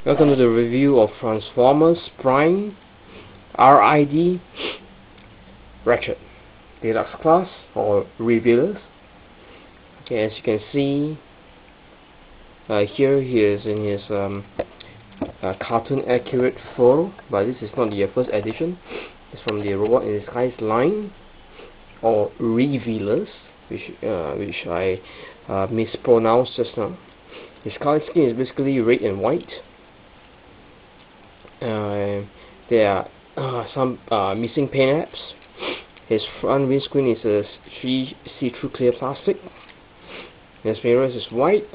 Welcome to the review of Transformers Prime RID Ratchet Deluxe Class or Revealers. Okay, as you can see, here he is in his cartoon accurate photo, but this is not the first edition. It's from the Robot in Disguise line, or Revealers, which I mispronounced just now. His color scheme is basically red and white. There are some missing paint apps. His front windscreen is a see-through clear plastic. His mirrors is white,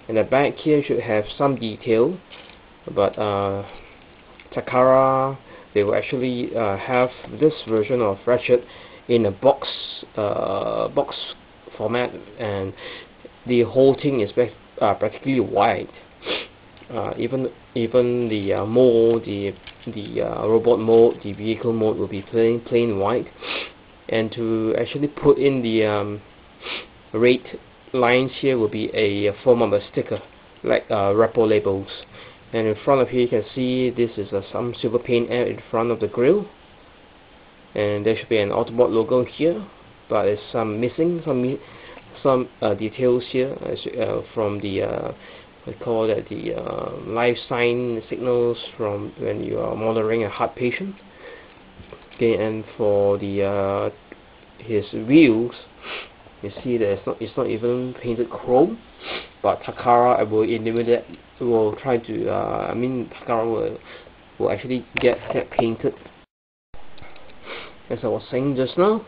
and the back here should have some detail, but Takara, they will actually have this version of Ratchet in a box format, and the whole thing is practically white. Even the mode, the robot mode, the vehicle mode will be plain white. And to actually put in the red lines here will be a form of a sticker, like repo labels. And in front of here you can see this is some silver paint in front of the grille, and there should be an Autobot logo here, but there's some missing, some details here from the we call that the life sign signals from when you are monitoring a heart patient. Okay, and for the his wheels, you see that it's not even painted chrome, but Takara will try to Takara will actually get painted. As I was saying just now,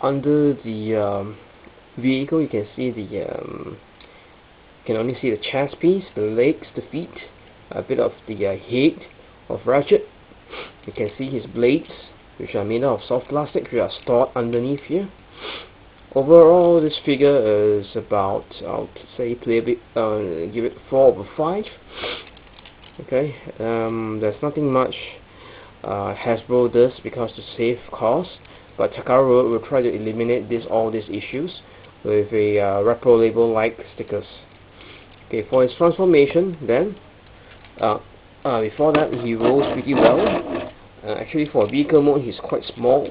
under the vehicle you can see the can only see the chest piece, the legs, the feet, a bit of the head of Ratchet. You can see his blades, which are made out of soft plastic, which are stored underneath here. Overall, this figure is about, I'll say, give it 4/5. Okay, there's nothing much Hasbro does because to save cost, but Takara will try to eliminate all these issues with a repro label like stickers. Okay, for his transformation, then before that he rolls pretty well. Actually, for vehicle mode he's quite small.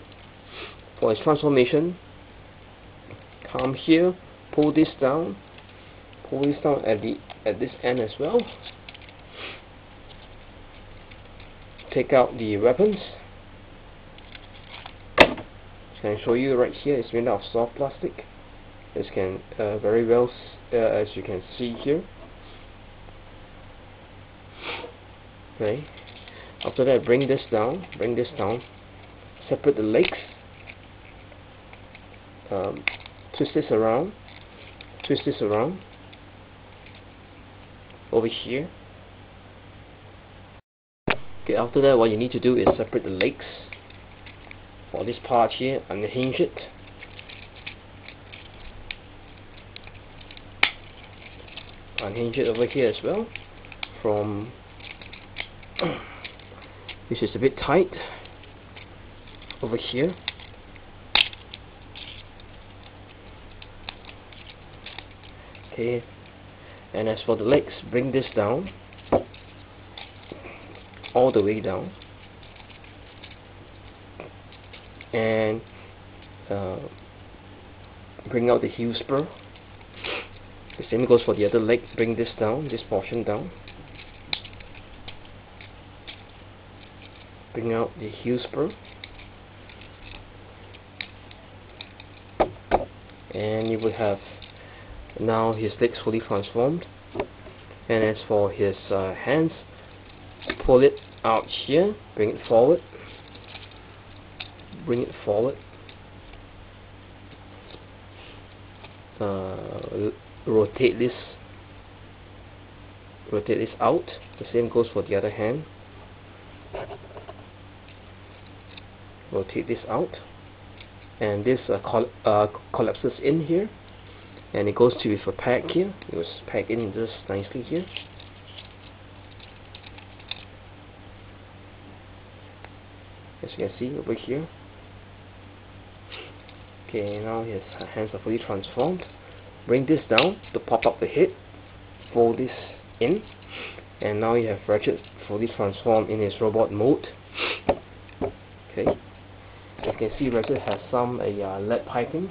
For his transformation, come here, pull this down at this end as well. Take out the weapons. Can show you right here. It's made out of soft plastic. This can very well, as you can see here. Okay. After that, bring this down. Separate the legs. Twist this around. Over here. Okay. After that, what you need to do is separate the legs. For this part here, unhinge it. Unhinge it over here as well, from this is a bit tight over here. Okay, and as for the legs, bring this down, all the way down, and bring out the heel spur. The same goes for the other leg. Bring this down, this portion down. Bring out the heel spur. And you would have now his legs fully transformed. And as for his hands, pull it out here, bring it forward. Rotate this out. The same goes for the other hand. Rotate this out, and this collapses in here, and it goes to with a pack here. It was packed in just nicely here. As you can see over here. Okay, now his hands are fully transformed. Bring this down to pop up the head. Fold this in, and now you have Ratchet fully transformed in his robot mode. Okay, you can see Ratchet has some lead piping,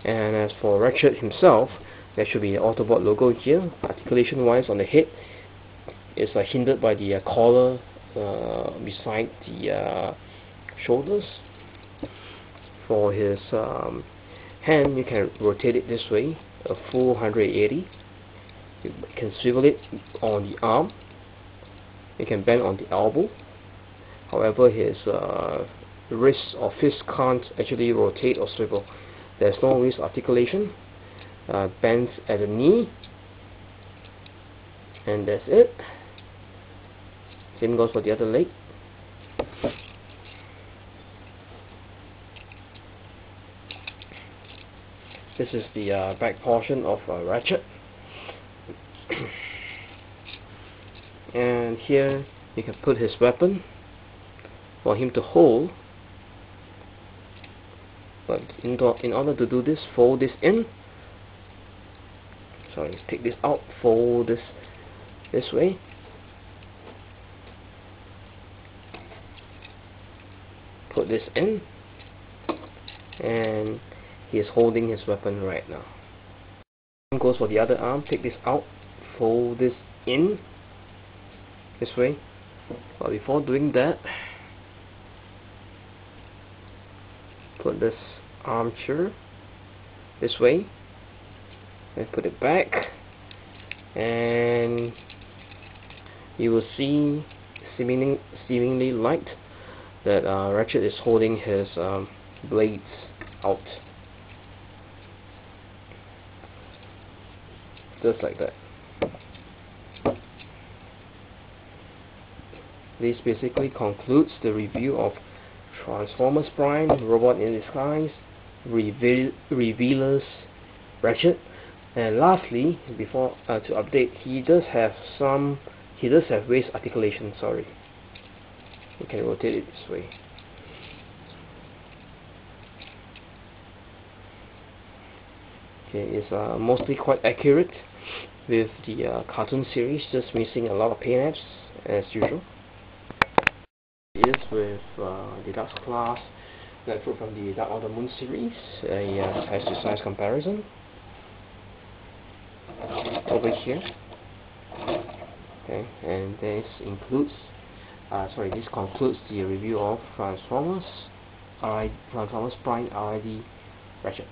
and as for Ratchet himself, there should be an Autobot logo here. Articulation wise on the head is hindered by the collar beside the shoulders. For his hand, you can rotate it this way, a full 180. You can swivel it on the arm. You can bend on the elbow. However, his wrist or fist can't actually rotate or swivel. There's no wrist articulation. Bends at the knee, and that's it. Same goes for the other leg. This is the back portion of Ratchet. And here you can put his weapon for him to hold. But in order to do this, fold this in. Sorry, take this out, fold this way. Put this in, and he is holding his weapon right now. Same goes for the other arm. Take this out, fold this in this way. But before doing that, put this armature this way and put it back, and you will see seemingly light that Ratchet is holding his blades out, just like that. This basically concludes the review of Transformers Prime, Robot in Disguise, Revealers, Ratchet. And lastly, before to update, he does have waist articulation. Sorry, you can rotate it this way. Okay, it's mostly quite accurate with the cartoon series, just missing a lot of paint apps as usual. It is with Deluxe Class that fruit from the Dark of the Moon series, a size-to-size comparison over here. Okay, and this concludes the review of Transformers Prime RID Ratchet.